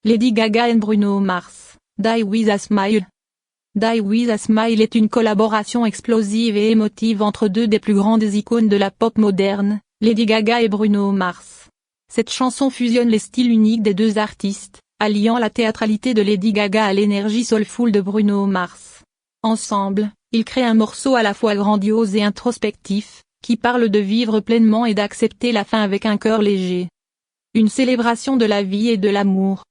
Lady Gaga et Bruno Mars, Die With A Smile. Die With A Smile est une collaboration explosive et émotive entre deux des plus grandes icônes de la pop moderne, Lady Gaga et Bruno Mars. Cette chanson fusionne les styles uniques des deux artistes, alliant la théâtralité de Lady Gaga à l'énergie soulful de Bruno Mars. Ensemble, ils créent un morceau à la fois grandiose et introspectif, qui parle de vivre pleinement et d'accepter la fin avec un cœur léger. Une célébration de la vie et de l'amour.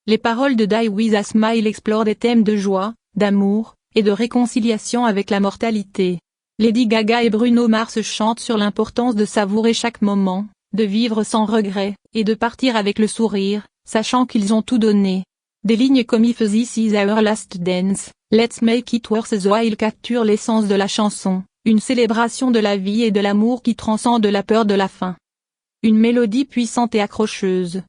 Les paroles de Die With A Smile explorent des thèmes de joie, d'amour, et de réconciliation avec la mortalité. Lady Gaga et Bruno Mars chantent sur l'importance de savourer chaque moment, de vivre sans regret, et de partir avec le sourire, sachant qu'ils ont tout donné. Des lignes comme If This Is Our Last Dance, Let's Make It Worth While capturent l'essence de la chanson, une célébration de la vie et de l'amour qui transcende la peur de la fin. Une mélodie puissante et accrocheuse.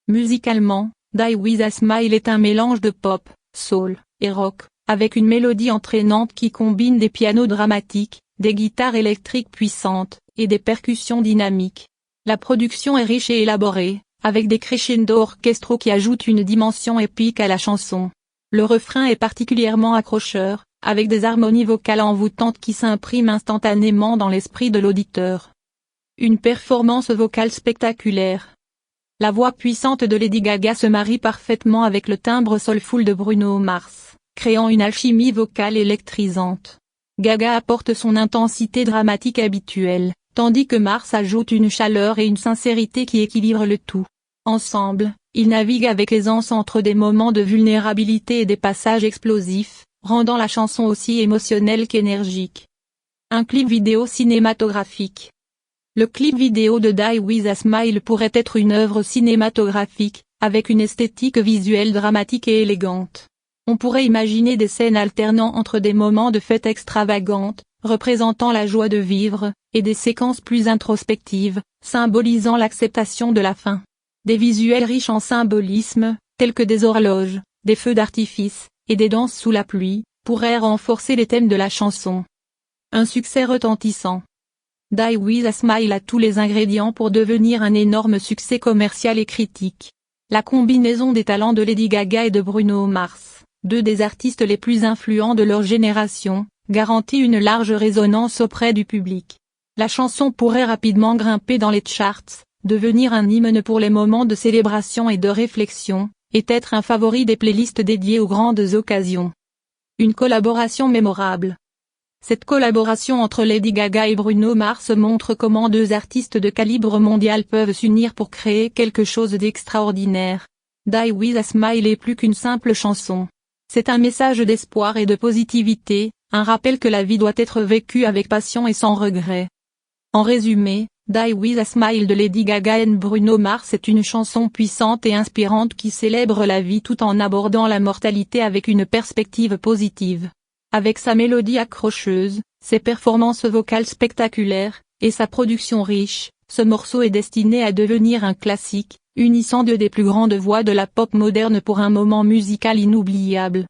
Musicalement, Die With A Smile est un mélange de pop, soul, et rock, avec une mélodie entraînante qui combine des pianos dramatiques, des guitares électriques puissantes, et des percussions dynamiques. La production est riche et élaborée, avec des crescendo orchestraux qui ajoutent une dimension épique à la chanson. Le refrain est particulièrement accrocheur, avec des harmonies vocales envoûtantes qui s'impriment instantanément dans l'esprit de l'auditeur. Une performance vocale spectaculaire. La voix puissante de Lady Gaga se marie parfaitement avec le timbre soulful de Bruno Mars, créant une alchimie vocale électrisante. Gaga apporte son intensité dramatique habituelle, tandis que Mars ajoute une chaleur et une sincérité qui équilibrent le tout. Ensemble, ils naviguent avec aisance entre des moments de vulnérabilité et des passages explosifs, rendant la chanson aussi émotionnelle qu'énergique. Un clip vidéo cinématographique. Le clip vidéo de Die With A Smile pourrait être une œuvre cinématographique, avec une esthétique visuelle dramatique et élégante. On pourrait imaginer des scènes alternant entre des moments de fête extravagantes, représentant la joie de vivre, et des séquences plus introspectives, symbolisant l'acceptation de la fin. Des visuels riches en symbolisme, tels que des horloges, des feux d'artifice, et des danses sous la pluie, pourraient renforcer les thèmes de la chanson. Un succès retentissant. Die With A Smile a tous les ingrédients pour devenir un énorme succès commercial et critique. La combinaison des talents de Lady Gaga et de Bruno Mars, deux des artistes les plus influents de leur génération, garantit une large résonance auprès du public. La chanson pourrait rapidement grimper dans les charts, devenir un hymne pour les moments de célébration et de réflexion, et être un favori des playlists dédiées aux grandes occasions. Une collaboration mémorable. Cette collaboration entre Lady Gaga et Bruno Mars montre comment deux artistes de calibre mondial peuvent s'unir pour créer quelque chose d'extraordinaire. Die With A Smile est plus qu'une simple chanson. C'est un message d'espoir et de positivité, un rappel que la vie doit être vécue avec passion et sans regret. En résumé, Die With A Smile de Lady Gaga et Bruno Mars est une chanson puissante et inspirante qui célèbre la vie tout en abordant la mortalité avec une perspective positive. Avec sa mélodie accrocheuse, ses performances vocales spectaculaires, et sa production riche, ce morceau est destiné à devenir un classique, unissant deux des plus grandes voix de la pop moderne pour un moment musical inoubliable.